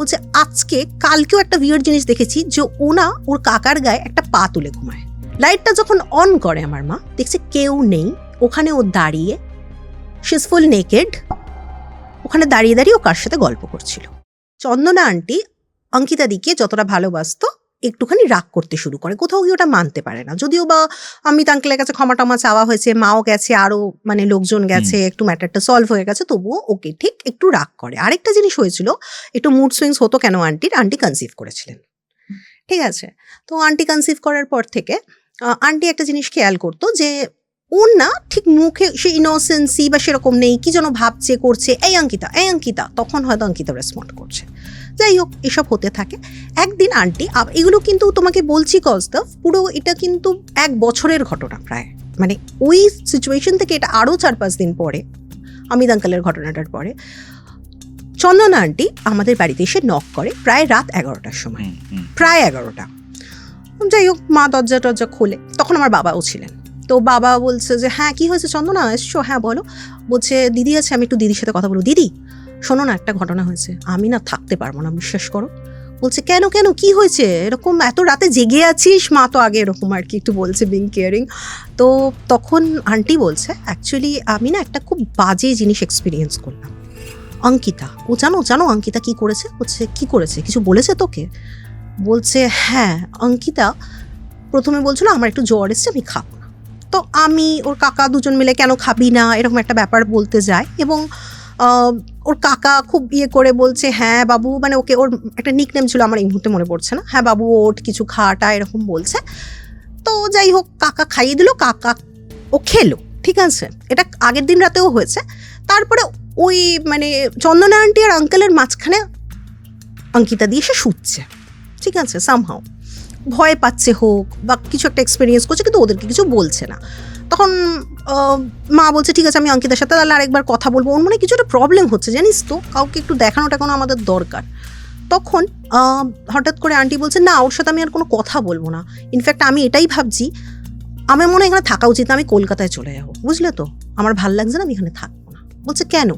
বলছে আজকে কালকেও একটা উইয়ার্ড জিনিস দেখেছি যে ওনা ওর কাকার গায়ে একটা পা তুলে ঘুমায়। লাইটটা যখন অন করে আমার মা দেখছে কেউ নেই, ওখানে ও দাঁড়িয়ে, শি ইজ ফুল নেকেড, ওখানে দাঁড়িয়ে দাঁড়িয়ে ও কার সাথে গল্প করছিল। চন্দনা আন্টি অঙ্কিতা দিকে যতটা ভালোবাসতো একটুখানি রাগ করতে শুরু করে, কোথাও গিয়ে ওটা মানতে পারে না। যদিও বা অমিত আঙ্কেলের কাছে ক্ষমা টমা চাওয়া হয়েছে, মাও গেছে, আরও মানে লোকজন গেছে, একটু ম্যাটারটা সলভ হয়ে গেছে, তবুও ওকে ঠিক একটু রাগ করে। আরেকটা জিনিস হয়েছিল, একটু মুড সুইংস হতো কেন, আন্টি কনসিভ করেছিলেন, ঠিক আছে। তো আন্টি কনসিভ করার পর থেকে আন্টি একটা জিনিস খেয়াল করতো যে ওর না ঠিক মুখে সে ইনোসেন্সি বা সেরকম নেই, কি যেন ভাবছে করছে, এই অঙ্কিতা, তখন হয়তো অঙ্কিতা রেসপন্ড করছে। যাই হোক, এসব হতে থাকে। একদিন আন্টি, এগুলো কিন্তু তোমাকে বলছি কজদফ, পুরো এটা কিন্তু 1 বছরের ঘটনা প্রায়, মানে ওই সিচুয়েশন থেকে এটা আরও 4-5 দিন পরে, অমিত আঙ্কেলের ঘটনাটার পরে, চন্দনা আন্টি আমাদের বাড়িতে এসে নক করে প্রায় রাত 11টার সময়, প্রায় 11টা। যাই হোক, মা দরজা খোলে, তখন আমার বাবাও ছিলেন। তো বাবা বলছে যে হ্যাঁ কী হয়েছে চন্দনা, এসছো? হ্যাঁ বলো। বলছে দিদি আছে, আমি একটু দিদির সাথে কথা বলবো। দিদি শোনো না, একটা ঘটনা হয়েছে, আমি না থাকতে পারবো না, বিশ্বাস করো। বলছে কেন কি হয়েছে, এরকম এত রাতে জেগে আছিস? মা তো আগে এরকম আর কি একটু বলছে, বিং কেয়ারিং। তো তখন আন্টি বলছে অ্যাকচুয়ালি আমি না একটা খুব বাজে জিনিস এক্সপিরিয়েন্স করলাম। অঙ্কিতা, ও জানো অঙ্কিতা কি করেছে? বলছে কি করেছে, কিছু বলেছে তোকে? বলছে হ্যাঁ, অঙ্কিতা প্রথমে বলছিল আমার একটু জ্বর এসছে, আমি খাবো না। তো আমি ওর কাকা দুজন মিলে কেন খাবি না এরকম একটা ব্যাপার বলতে যায়, এবং ওর কাকা খুব করে বলছে হ্যাঁ বাবু, মানে ওকে ওর একটা নিকনেম ছিল, আমার এই মুহূর্তে মনে পড়ছে না, হ্যাঁ বাবু ওট কিছু খাটা এরকম বলছে। তো যাই হোক, কাকা খাইয়ে দিল, কাকা ও খেলো, ঠিক আছে। এটা আগের দিন রাতেও হয়েছে। তারপরে ওই মানে চন্দনা আন্টি আর আঙ্কেলের মাঝখানে অঙ্কিতা দিয়ে সে শুচ্ছে, ঠিক আছে, সামহাও ভয় পাচ্ছে হোক বা কিছু একটা এক্সপিরিয়েন্স করছে, কিন্তু ওদেরকে কিছু বলছে না। তখন মা বলছে ঠিক আছে, আমি অঙ্কিতার সাথে তাহলে আরেকবার কথা বলবো, ওর মনে কিছু একটা প্রবলেম হচ্ছে জানিস তো, কাউকে একটু দেখানোটা কোনো আমাদের দরকার। তখন হঠাৎ করে আন্টি বলছে না, ওর সাথে আমি আর কোনো কথা বলবো না, ইনফ্যাক্ট আমি এটাই ভাবছি, আমার মনে হয় এখানে থাকা উচিত না, আমি কলকাতায় চলে যাবো, বুঝলে তো, আমার ভাল লাগছে না, আমি এখানে থাকবো না। বলছে কেন?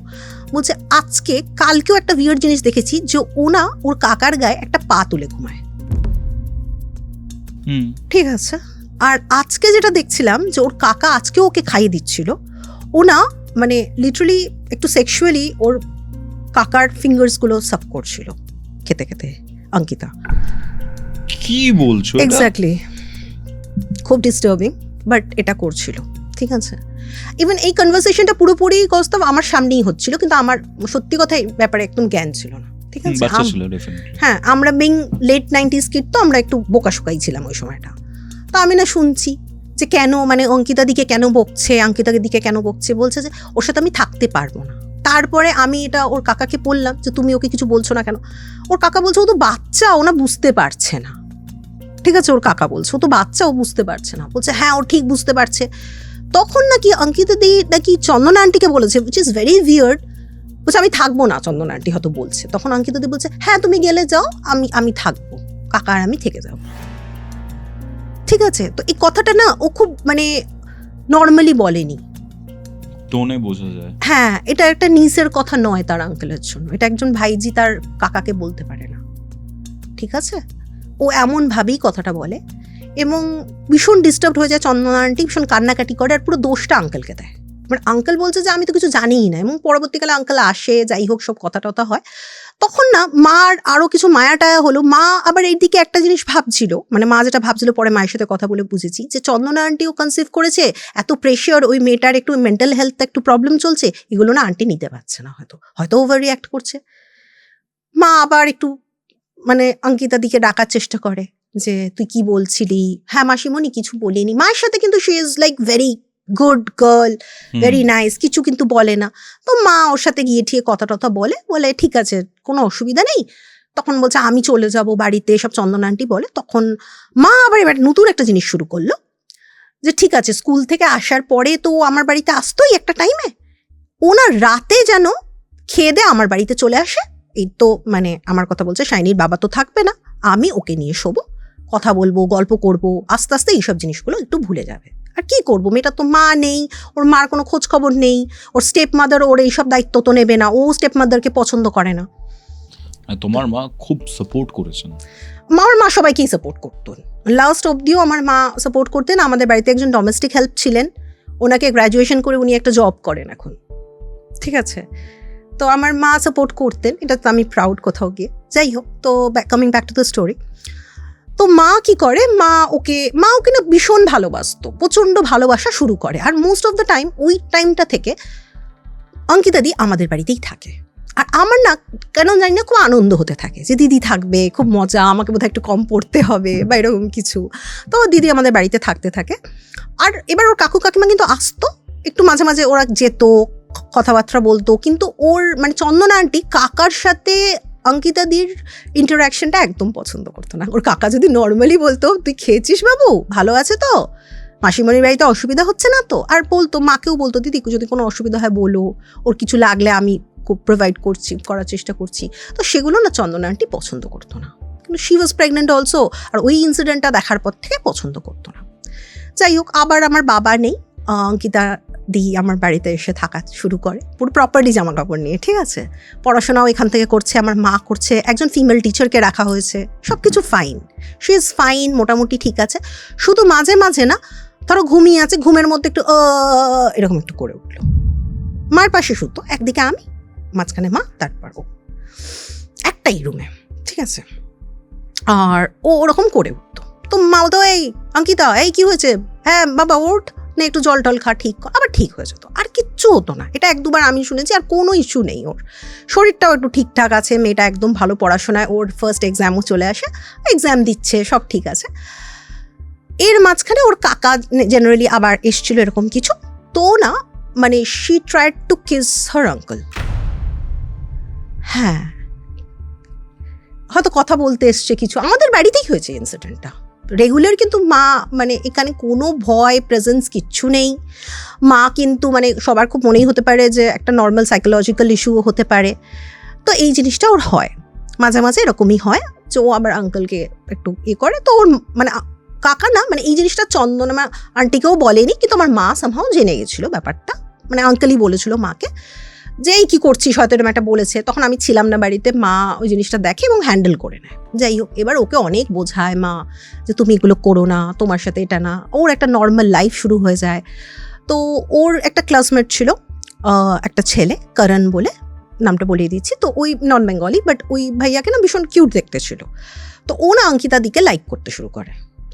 বলছে আজকে কালকেও একটা উইয়ার্ড জিনিস দেখেছি যে ওনা ওর কাকার গায়ে একটা পা তুলে ঘুমায়, ঠিক আছে। আর আজকে যেটা দেখছিলাম যে ওর কাকা আজকে ওকে খাইয়ে দিচ্ছিল, ও না মানে লিটারালি একটু সেক্সুয়ালি ওর কাকার ফিঙ্গার্সগুলো সাপ করছিল খেতে খেতে অঙ্কিতা। কি বলছো? এক্স্যাক্টলি, খুব ডিস্টার্বিং, বাট এটা করছিল, ঠিক আছে। ইভেন এই কনভারসেশনটা পুরোপুরি কজদফ আমার সামনেই হচ্ছিল, কিন্তু আমার সত্যি কথা এই ব্যাপারে একদম জ্ঞান ছিল না, ঠিক আছে। হ্যাঁ, আমরা বিং লেট 90s কিড, তো আমরা একটু বোকাশোকাই ছিলাম ওই সময়টা। তো আমি না শুনছি যে কেন মানে অঙ্কিতা দিকে কেন বকছে, অঙ্কিতাকে দিকে কেন বকছে, বলছে যে ওর সাথে আমি থাকতে পারবো না। তারপরে আমি এটা ওর কাকাকে বললাম যে তুমি ওকে কিছু বলছো না কেন? ওর কাকা বলছে ও তো বাচ্চা, ও না বুঝতে পারছে না, ঠিক আছে। ওর কাকা বলছে ও তো বাচ্চা, ও বুঝতে পারছে না। বলছে হ্যাঁ ও ঠিক বুঝতে পারছে। তখন নাকি অঙ্কিতা দি নাকি চন্দনা আন্টিকে বলেছে, উইচ ইজ ভেরি উইয়ার্ড। বলছে আমি থাকবো না, চন্দনা আন্টি হয়তো বলছে। তখন অঙ্কিতা দি বলছে হ্যাঁ তুমি গেলে যাও, আমি থাকবো, কাকা আর আমি থেকে যাবো, ঠিক আছে। তো এই কথাটা না ও খুব মানে নর্মালি বলেনি, টোনে বোঝা যায়। হ্যাঁ, এটা একটা নিচের কথা নয় তার আঙ্কেলের জন্য, এটা একজন ভাইজি তার কাকাকে বলতে পারে না, ঠিক আছে। ও এমন ভাবেই কথাটা বলে এবং ভীষণ ডিস্টার্ব হয়ে যায় চন্দনা আন্টি, ভীষণ কান্নাকাটি করে, আর পুরো দোষটা আঙ্কেলকে দেয়। মানে আঙ্কেল বলছে যে আমি তো কিছু জানিই না, এবং পরবর্তীকালে আঙ্কেল আসে, যাই হোক সব কথা টথা হয়। তখন না মার আরও কিছু মায়া টায়া হলো। মা আবার এই দিকে একটা জিনিস ভাবছিল, মানে মা যেটা ভাবছিল পরে মায়ের সাথে কথা বলে বুঝেছি যে চন্দনা আন্টিও কনসিভ করেছে, এত প্রেশার, ওই মেয়েটার একটু মেন্টাল হেলথ একটু প্রবলেম চলছে, এগুলো না আন্টি নিতে পারছে না, হয়তো ওভার রিঅ্যাক্ট করছে। মা আবার একটু মানে অঙ্কিতা দিকে ডাকার চেষ্টা করে যে তুই কি বলছিলি? হ্যাঁ মাসিমণি কিছু বলিনি। মায়ের সাথে কিন্তু she is like very good girl, very nice, কিছু কিন্তু বলে না। তো মা ওর সাথে গিয়ে ঠিয়ে কথা টথা বলে ঠিক আছে কোনো অসুবিধা নেই। তখন বলছে আমি চলে যাব বাড়িতে, সব চন্দনা আন্টি বলে। তখন মা আবার এবার নতুন একটা জিনিস শুরু করলো যে ঠিক আছে স্কুল থেকে আসার পরে তো আমার বাড়িতে আসতোই একটা টাইমে, ওনার রাতে যেন খেয়ে দে আমার বাড়িতে চলে আসে। এই তো মানে আমার কথা বলছে শাইনির বাবা তো থাকবে না, আমি ওকে নিয়ে শোবো, কথা বলবো, গল্প করবো, আস্তে আস্তে এইসব জিনিসগুলো একটু ভুলে যাবে। আর কি করবো, মেয়েটা তো মা নেই, ওর মার কোনো খোঁজ খবর নেই, ওর স্টেপ মাদার ওর এইসব দায়িত্ব তো নেবে না, ও স্টেপ মাদারকে পছন্দ করে না। তোমার মা খুব সাপোর্ট করেছেন? আমার মা সবাইকেই সাপোর্ট করতেন, লাস্ট অবধিও আমার মা সাপোর্ট করতেন। আমাদের বাড়িতে একজন ডোমেস্টিক হেল্প ছিলেন, ওনাকে গ্র্যাজুয়েশন করে উনি একটা জব করেন এখন, ঠিক আছে। তো আমার মা সাপোর্ট করতেন, এটা তো আমি প্রাউড কোথাও গিয়ে। যাই হোক, তো coming back to the story, তো মা কি করে, মা ওকে না ভীষণ ভালোবাসতো, প্রচণ্ড ভালোবাসা শুরু করে। আর মোস্ট অফ দ্য টাইম ওই টাইমটা থেকে অঙ্কিতা দি আমাদের বাড়িতেই থাকে। আর আমার না কেন জানি না খুব আনন্দ হতে থাকে যে দিদি থাকবে, খুব মজা, আমাকে বোধহয় একটু কম পড়তে হবে বা এরকম কিছু। তো দিদি আমাদের বাড়িতে থাকতে থাকে। আর এবার ওর কাকু কাকিমা কিন্তু আসতো একটু মাঝে মাঝে, ওরা যেত, কথাবার্তা বলতো। কিন্তু ওর মানে চন্দনা আন্টি কাকার সাথে অঙ্কিতাদির ইন্টারাকশনটা একদম পছন্দ করতো না। ওর কাকা যদি নর্মালি বলতো তুই খেয়েছিস বাবু, ভালো আছে তো, মাসিমণির বাড়িতে অসুবিধা হচ্ছে না তো, আর বলতো, মাকেও বলতো দিদি যদি কোনো অসুবিধা হয় বলো, ওর কিছু লাগলে আমি প্রোভাইড করার চেষ্টা করছি। তো সেগুলো না চন্দনা আন্টি পছন্দ করতো না। কিন্তু শি ওয়াজ প্রেগনেন্ট অলসো, আর ওই ইনসিডেন্টটা দেখার পর থেকে পছন্দ করতো না। যাই হোক, আবার আমার বাবা নেই, অঙ্কিতা দি আমার বাড়িতে এসে থাকা শুরু করে পুরো প্রপারলি জামা কাপড় নিয়ে, ঠিক আছে। পড়াশোনাও এখান থেকে করছে, আমার মা করছে, একজন ফিমেল টিচারকে রাখা হয়েছে, সব কিছু ফাইন, শি ইজ ফাইন, মোটামুটি ঠিক আছে। শুধু মাঝে মাঝে না, ধরো ঘুমিয়ে আছে, ঘুমের মধ্যে একটু এরকম একটু করে উঠলো, মার পাশে শুতো, একদিকে আমি, মাঝখানে মা, তারপর ও, একটাই রুমে, ঠিক আছে। আর ও ওরকম করে উঠতো। তো মা বলতো, এই অঙ্কিতা, এই কি হয়েছে, হ্যাঁ বাবা ওঠ না, একটু জল টল খা, ঠিক কর, আবার ঠিক হয়ে যেত। আর কিচ্ছু হতো না, এটা 1-2 আমি শুনেছি। আর কোনো ইস্যু নেই, ওর শরীরটাও একটু ঠিকঠাক আছে, মেয়েটা একদম ভালো পড়াশোনায়, ওর ফার্স্ট এক্সামও চলে আসে, এক্সাম দিচ্ছে, সব ঠিক আছে। এর মাঝখানে ওর কাকা জেনারেলি আবার এসছিল এরকম কিছু। তো না মানে she tried to kiss her uncle. হ্যাঁ, হয়তো কথা বলতে এসছে কিছু, আমাদের বাড়িতেই হয়েছে ইনসিডেন্টটা রেগুলার। কিন্তু মা মানে এখানে কোনো ভয় প্রেজেন্স কিচ্ছু নেই। মা কিন্তু মানে সবার খুব মনেই হতে পারে যে একটা নর্মাল সাইকোলজিক্যাল ইস্যুও হতে পারে। তো এই জিনিসটা ওর হয়, মাঝে মাঝে এরকমই হয় যে ও আবার আঙ্কেলকে একটু করে। তো ওর মানে কাকা না, মানে এই জিনিসটা চন্দনা আন্টিকেও বলেনি, কিন্তু আমার মা সামহাও জেনে গেছিলো ব্যাপারটা। মানে আঙ্কেলই বলেছিল মাকে যে এই কী করছিস, হয়তো এরকম একটা বলেছে। তখন আমি ছিলাম না বাড়িতে, মা ওই জিনিসটা দেখে এবং হ্যান্ডেল করে নেয়। যাই হোক, এবার ওকে অনেক বোঝায় মা যে তুমি এগুলো করো না, তোমার সাথে এটা না। ওর একটা নর্মাল লাইফ শুরু হয়ে যায়। তো ওর একটা ক্লাসমেট ছিল, একটা ছেলে, করণ বলে, নামটা বলিয়ে দিচ্ছি। তো ওই নন বেঙ্গলি, বাট ওই ভাইয়াকে না ভীষণ কিউট দেখতে ছিল। তো ও না অঙ্কিতা দিকে লাইক করতে শুরু করে।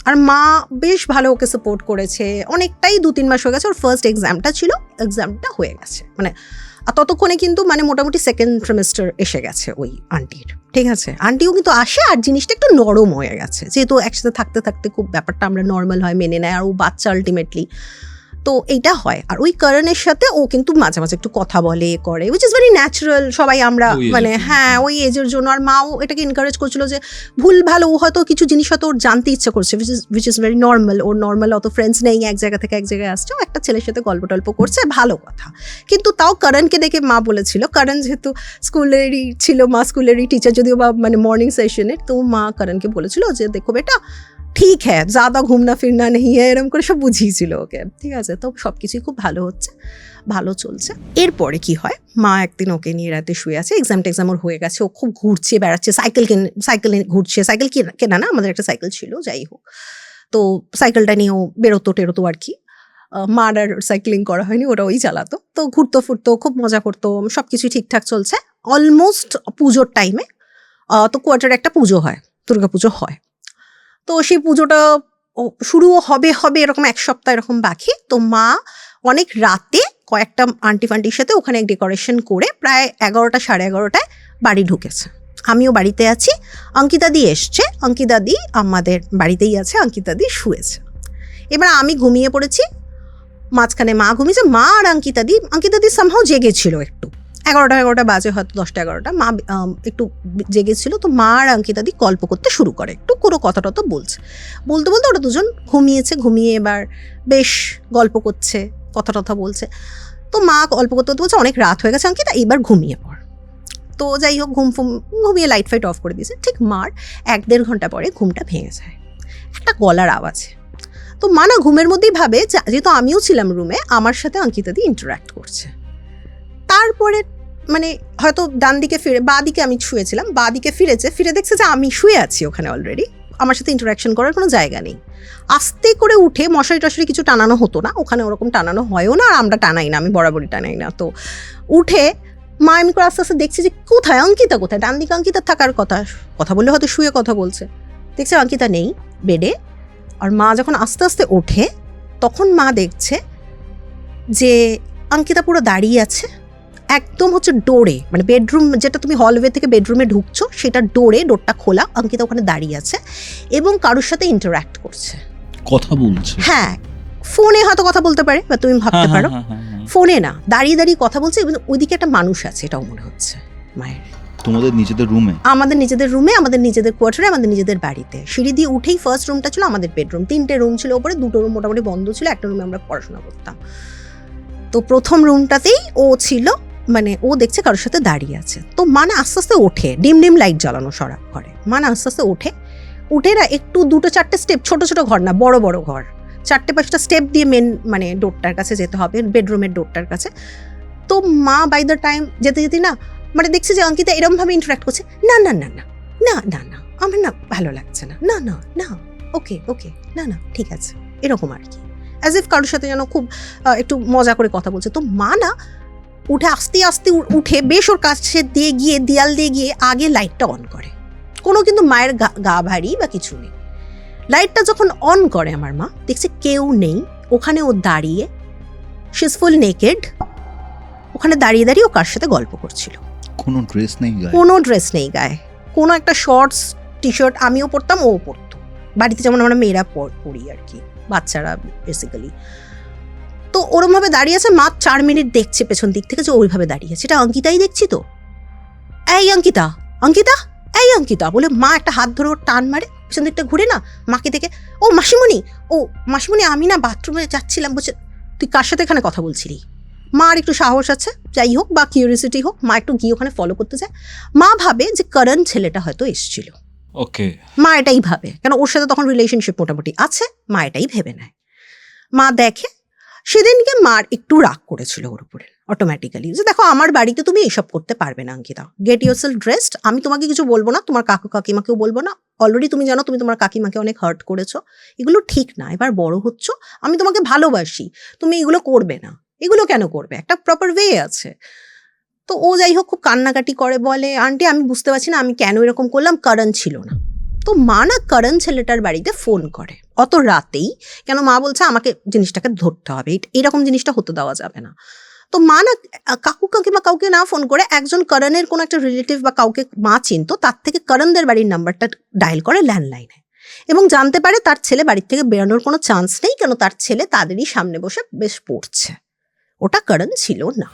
আর মা বেশ ভালো ওকে সাপোর্ট করেছে অনেকটাই। 2-3 মাস হয়ে গেছে, ওর ফার্স্ট এক্সামটা ছিল, এক্সামটা হয়ে গেছে, মানে ততক্ষণে কিন্তু মানে মোটামুটি সেকেন্ড ট্রিমেস্টার এসে গেছে ওই আন্টির, ঠিক আছে। আন্টিও কিন্তু আসে, আর জিনিসটা একটু নরম হয়ে গেছে, যেহেতু একসাথে থাকতে থাকতে খুব ব্যাপারটা আমরা নর্মাল হয় মেনে নেয়, আর ও বাচ্চা আলটিমেটলি, তো এইটা হয়। আর ওই করণের সাথে ও কিন্তু মাঝে মাঝে একটু কথা বলে করে, উইচ ইজ ভেরি ন্যাচারাল, সবাই আমরা মানে হ্যাঁ ওই এজের জন্য। আর মাও এটাকে এনকারেজ করছিল যে ভুল ভালো, ও হয়তো কিছু জিনিস হয়তো ওর জানতে ইচ্ছা করছে, which is very normal. Or normal অত ফ্রেন্ডস নেই, এক জায়গা থেকে এক জায়গায় আসছে, ও একটা ছেলের সাথে গল্প টল্প করছে, ভালো কথা। কিন্তু তাও করণকে দেখে মা বলেছিল, করণ যেহেতু স্কুলেরই ছিল, মা স্কুলেরই টিচার যদিও বা মানে মর্নিং সেশনে, তো মা করণকে বলেছিল যে দেখো বেটা ঠিক হ্যাঁ, ज़्यादा ঘুমনা ফিরনা নেই, এরকম করে সব বুঝিয়েছিল ওকে, ঠিক আছে। তো সব কিছুই খুব ভালো হচ্ছে, ভালো চলছে। এরপরে কি হয়, মা একদিন ওকে নিয়ে রাতে শুয়ে আছে, এক্সাম ওর হয়ে গেছে, ও খুব ঘুরছে বেড়াচ্ছে, সাইকেল ঘুরছে, সাইকেল কেনা না, আমাদের একটা সাইকেল ছিল, যাই হোক। তো সাইকেলটা নিয়ে ও বেরোতো আর কি। মার আর সাইক্লিং করা হয়নি, ওরা ওই চালাতো। তো ঘুরতো ফুরতো, খুব মজা করতো, সব কিছুই ঠিকঠাক চলছে। অলমোস্ট পুজোর টাইমে, তো কোয়ার্টারে একটা পুজো হয়, দুর্গা পুজো হয়। তো সেই পুজোটা শুরুও হবে এরকম 1 সপ্তাহ এরকম বাকি। তো মা অনেক রাতে কয়েকটা আন্টি ফান্টির সাথে ওখানে ডেকোরেশন করে প্রায় 11টা 11:30টায় বাড়ি ঢুকেছে। আমিও বাড়িতে আছি, অঙ্কিতা দি এসছে, অঙ্কিতা দি আমাদের বাড়িতেই আছে, অঙ্কিতা দি শুয়েছে। এবার আমি ঘুমিয়ে পড়েছি, মাঝখানে মা ঘুমিয়েছে, মা আর অঙ্কিতা দি সামহাও জেগেছিল একটু, 11টা বাজে হয়তো, 10টা-11টা, মা একটু জেগেছিল। তো মা আর অঙ্কিতা দি গল্প করতে শুরু করে, একটু কোনো কথা টথা বলতে ওরা দুজন ঘুমিয়ে এবার বেশ গল্প করছে, কথা টথা বলছে। তো মা গল্প করতে বলছে অনেক রাত হয়ে গেছে অঙ্কিতা, এবার ঘুমিয়ে পড়। তো যাই হোক, ঘুমিয়ে লাইট ফাইট অফ করে দিয়েছে। ঠিক মার 1-1.5 ঘন্টা পরে ঘুমটা ভেঙে যায়, একটা গলার আওয়াজে। তো মা না ঘুমের মধ্যেই ভাবে যেহেতু আমিও ছিলাম রুমে, আমার সাথে অঙ্কিতা দি ইন্টারাক্ট করছে। তারপরে মানে হয়তো ডান দিকে ফিরে, বা দিকে আমি শুয়েছিলাম, বা দিকে ফিরে দেখছে যে আমি শুয়ে আছি ওখানে অলরেডি, আমার সাথে ইন্টারাকশন করার কোনো জায়গা নেই। আস্তে করে উঠে মশারি টশারি কিছু টানানো হতো না, ওখানে ওরকম টানানো হয়ও না, আর আমরা টানাই না, আমি বরাবরই টানাই না। তো উঠে মা এমনি করে আস্তে আস্তে দেখছি যে কোথায় অঙ্কিতা, কোথায়, ডান দিকে অঙ্কিতা থাকার কথা বললে হয়তো শুয়ে কথা বলছে, দেখছে অঙ্কিতা নেই বেডে। আর মা যখন আস্তে আস্তে ওঠে তখন মা দেখছে যে অঙ্কিতা পুরো দাঁড়িয়ে আছে একদম হচ্ছে ডোরে, মানে বেডরুম যেটা তুমি হলওয়ে থেকে বেডরুমে ঢুকছো সেটা ডোরটা খোলা, অঙ্কিতা ওখানে দাঁড়িয়ে আছে এবং কারোর সাথে ইন্টারঅ্যাক্ট করছে, কথা বলছে। হ্যাঁ ফোনে হয়তো কথা বলতে পারে বা তুমি ভাবতে পারো ফোনে না, দাঁড়িয়ে দাঁড়িয়ে কথা বলছে এবং ওইদিকে একটা মানুষ আছে, এটাও মনে হচ্ছে মায়ের। তোমাদের নিজেদের রুমে? আমাদের নিজেদের রুমে, আমাদের নিজেদের কোয়ার্টারে, আমাদের নিজেদের বাড়িতে। সিঁড়ি দিয়ে উঠেই ফার্স্ট রুমটা ছিল আমাদের বেডরুম, 3টে রুম ছিল ওপরে, 2টো রুম মোটামুটি বন্ধ ছিল, একটা রুমে আমরা পড়াশোনা করতাম। তো প্রথম রুমটাতেই ও ছিল, মানে ও দেখছে কারোর সাথে দাঁড়িয়ে আছে। তো মানে আস্তে আস্তে ওঠে, ডিম লাইট জ্বালানো সরা ঘরে, মানে আস্তে আস্তে উঠে না একটু 2-4টে স্টেপ, ছোট ছোট ঘর না, বড় বড় ঘর, 4-5টা স্টেপ দিয়ে মেন মানে ডোরটার কাছে যেতে হবে, বেডরুমের ডোরটার কাছে। তো মা বাই দ্য টাইম যেতে না মানে দেখছে যে অঙ্কিতা এরমভাবে ইন্টারাক্ট করছে, না না না না না না না আমার না ভালো লাগছে না, না না না ওকে ওকে না না ঠিক আছে, এরকম আর কি, অ্যাজ ইফ কারোর সাথে যেন খুব একটু মজা করে কথা বলছে। তো মা না উঠে আস্তে আস্তে উঠে বেশ ওর কাছে দিয়ে গিয়ে দেয়াল দিয়ে গিয়ে আগে লাইটটা অন করে, কোনো কিন্তু মায়ের গা ভারী বা কিছু নেই। লাইটটা যখন অন করে আমার মা দেখছে কেউ নেই ওখানে, ও দাঁড়িয়ে, শি ইজ ফুল নেকেড, ওখানে দাঁড়িয়ে দাঁড়িয়ে ও কার সাথে গল্প করছিল। কোনো ড্রেস নেই গায়ে? কোনো ড্রেস নেই গায়ে, কোনো একটা শর্টস টি শার্ট আমিও পরতাম, ও পরতো, বাড়িতে যেমন আমরা মেয়েরা পরি আর কি, বাচ্চারা বেসিক্যালি। তো ওরমভাবে দাঁড়িয়ে আছে, মা 4 মিনিট দেখছে পেছন দিক থেকে যে ওইভাবে দাঁড়িয়ে আছে, এটা অঙ্কিতাই দেখছি তো, এই অঙ্কিতা অঙ্কিতা এই অঙ্কিতা বলে মা একটা হাত ধরে ওর টান মারে, পেছন দিকটা ঘুরে না মাকে দেখে, ও মাসিমণি আমি না বাথরুমে যাচ্ছিলাম, বলছে তুই কার সাথে এখানে কথা বলছিলি। মার একটু সাহস আছে, যাই হোক বা কিউরিয়াসিটি হোক, মা একটু গিয়ে ওখানে ফলো করতে যায়। মা ভাবে যে করণ ছেলেটা হয়তো এসছিল, ওকে, মা এটাই ভাবে, কেন ওর সাথে তখন রিলেশনশিপ মোটামুটি আছে, মা এটাই ভেবে নেয়। মা দেখে সেদিনকে মার একটু রাগ করেছিল ওর উপরে অটোমেটিক্যালি, যে দেখো আমার বাড়িতে তুমি এইসব করতে পারবে না অঙ্কিতা, গেট ইউরসেলফ ড্রেসড, আমি তোমাকে কিছু বলবো না, তোমার কাকু কাকিমাকেও বলবো না, অলরেডি তুমি জানো তুমি তোমার কাকিমাকে অনেক হার্ট করেছো, এগুলো ঠিক না, এবার বড় হচ্ছ, আমি তোমাকে ভালোবাসি, তুমি এগুলো করবে না, এগুলো কেন করবে, একটা প্রপার ওয়ে আছে। তো ও যাই হোক খুব কান্নাকাটি করে, বলে আন্টি আমি বুঝতে পারছি না আমি কেন এরকম করলাম, করণ ছিল না। তো মা না করণ ছেলেটার বাড়িতে ফোন করে অত রাতেই, কেন মা বলছে আমাকে জিনিসটাকে ধরতে হবে, এরকম জিনিসটা হতে দেওয়া যাবে না। তো মা না কাকু কাকিমা কাউকে না ফোন করে একজন করণের কোনো একটা রিলেটিভ বা কাউকে মা চিনতো, তার থেকে করণদের বাড়ির নাম্বারটা ডায়াল করে ল্যান্ডলাইনে, এবং জানতে পারে তার ছেলে বাড়ির থেকে বেরোনোর কোনো চান্স নেই, কেন তার ছেলে তাদেরই সামনে বসে বেশ পড়ছে, ওটা করণ ছিল না।